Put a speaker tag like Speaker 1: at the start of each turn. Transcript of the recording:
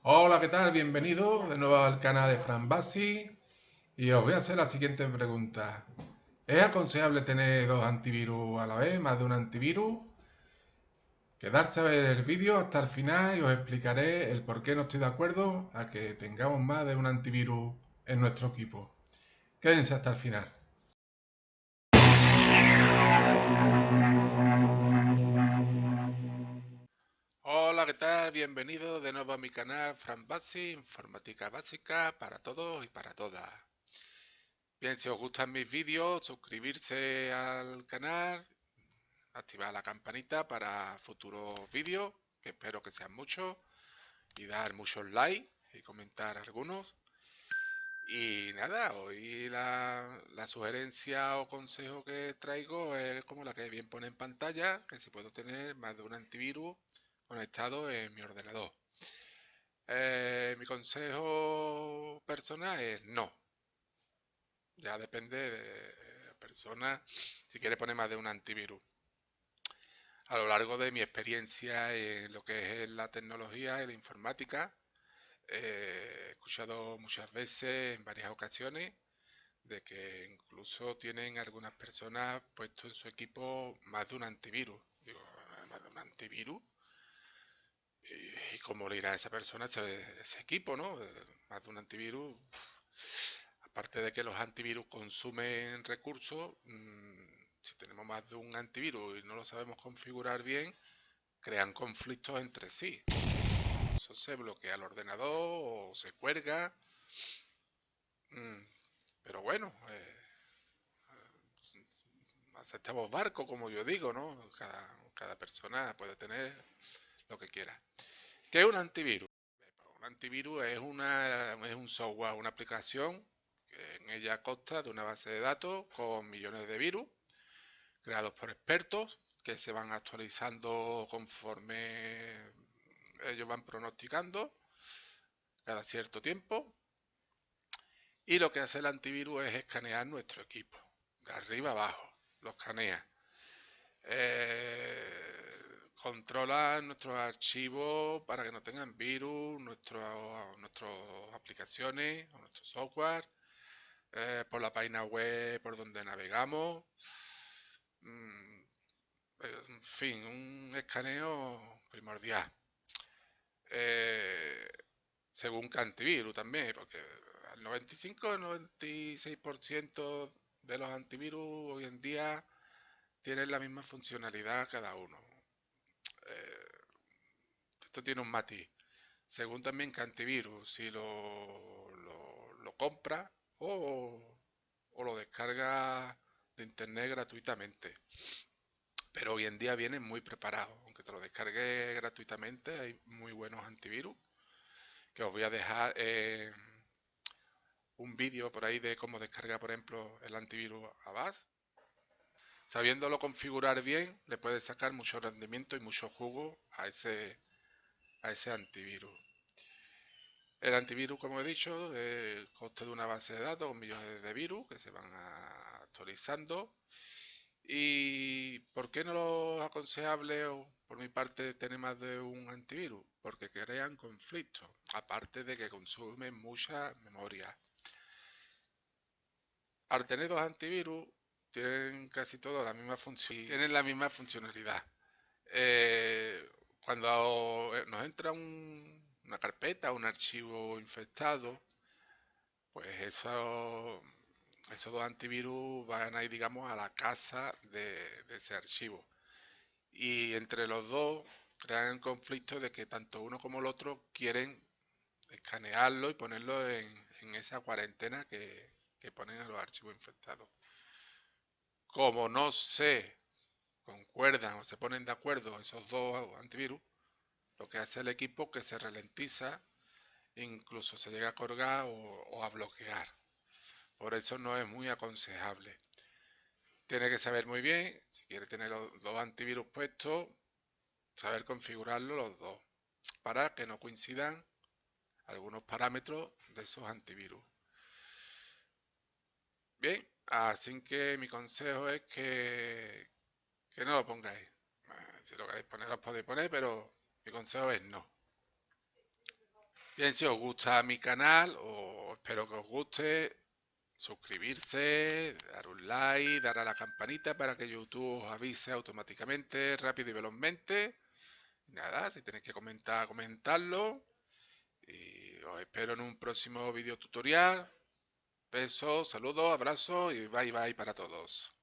Speaker 1: Hola, ¿qué tal? Bienvenido de nuevo al canal de Fran Bassi y os voy a hacer la siguiente pregunta. ¿Es aconsejable tener dos antivirus a la vez, más de un antivirus? Quedarse a ver el vídeo hasta el final y os explicaré el por qué no estoy de acuerdo a que tengamos más de un antivirus en nuestro equipo. Quédense hasta el final. Hola, ¿qué tal? Bienvenido de nuevo a mi canal Fran Bassi, informática básica para todos y para todas. Bien, si os gustan mis vídeos, suscribirse al canal, activar la campanita para futuros vídeos, que espero que sean muchos, y dar muchos likes y comentar algunos. Y nada, hoy la sugerencia o consejo que traigo es como la que bien pone en pantalla, que si puedo tener más de un antivirus conectado en mi ordenador. Mi consejo personal es no. Ya depende de la persona si quiere poner más de un antivirus. A lo largo de mi experiencia en lo que es la tecnología y la informática, he escuchado muchas veces, en varias ocasiones, de que incluso tienen algunas personas puesto en su equipo más de un antivirus. Digo, ¿más de un antivirus? ¿Y cómo le irá a esa persona ese equipo, no? Más de un antivirus. Aparte de que los antivirus consumen recursos, si tenemos más de un antivirus y no lo sabemos configurar bien, crean conflictos entre sí. Eso se bloquea el ordenador o se cuelga. mm, Pero bueno, aceptamos barco, como yo digo, ¿no? Cada persona puede tener lo que quiera. ¿Qué es un antivirus? Un antivirus es un software, una aplicación que en ella consta de una base de datos con millones de virus creados por expertos que se van actualizando conforme ellos van pronosticando cada cierto tiempo. Y lo que hace el antivirus es escanear nuestro equipo, de arriba abajo, lo escanea. Controla nuestros archivos para que no tengan virus, nuestras aplicaciones o nuestro software, por la página web por donde navegamos. Mm, en fin, un escaneo primordial. Eh, Según qué antivirus también, porque al 95-96% de los antivirus hoy en día tienen la misma funcionalidad cada uno. Eh, Esto tiene un matiz. Según también qué antivirus, si lo compra o lo descarga de internet gratuitamente. Pero hoy en día vienen muy preparados. Aunque te lo descargue gratuitamente, hay muy buenos antivirus. Que os voy a dejar un vídeo por ahí de cómo descargar, por ejemplo, el antivirus Avast. Sabiéndolo configurar bien, le puedes sacar mucho rendimiento y mucho jugo a ese antivirus. El antivirus, como he dicho, consta de una base de datos con millones de virus que se van actualizando. ¿Y por qué no lo aconsejable o por mi parte tener más de un antivirus? Porque crean conflictos, aparte de que consumen mucha memoria. Al tener dos antivirus, tienen casi todos la misma función, tienen la misma funcionalidad. Eh, Cuando nos entra una carpeta, un archivo infectado, pues esos dos antivirus van a ir, digamos, a la casa de ese archivo. Y entre los dos crean el conflicto de que tanto uno como el otro quieren escanearlo y ponerlo en esa cuarentena que ponen a los archivos infectados. Como no se concuerdan o se ponen de acuerdo esos dos antivirus, lo que hace el equipo es que se ralentiza, incluso se llega a colgar o a bloquear. Por eso no es muy aconsejable. Tiene que saber muy bien, si quiere tener los dos antivirus puestos, saber configurarlo los dos, para que no coincidan algunos parámetros de esos antivirus. Bien, así que mi consejo es que no lo pongáis. Si lo queréis poner, lo podéis poner, pero mi consejo es no. Bien, si os gusta mi canal, o espero que os guste, suscribirse, dar un like, dar a la campanita para que YouTube os avise automáticamente, rápido y velozmente. Y nada, si tenéis que comentar, comentarlo. Y os espero en un próximo video tutorial. Besos, saludos, abrazos y bye bye para todos.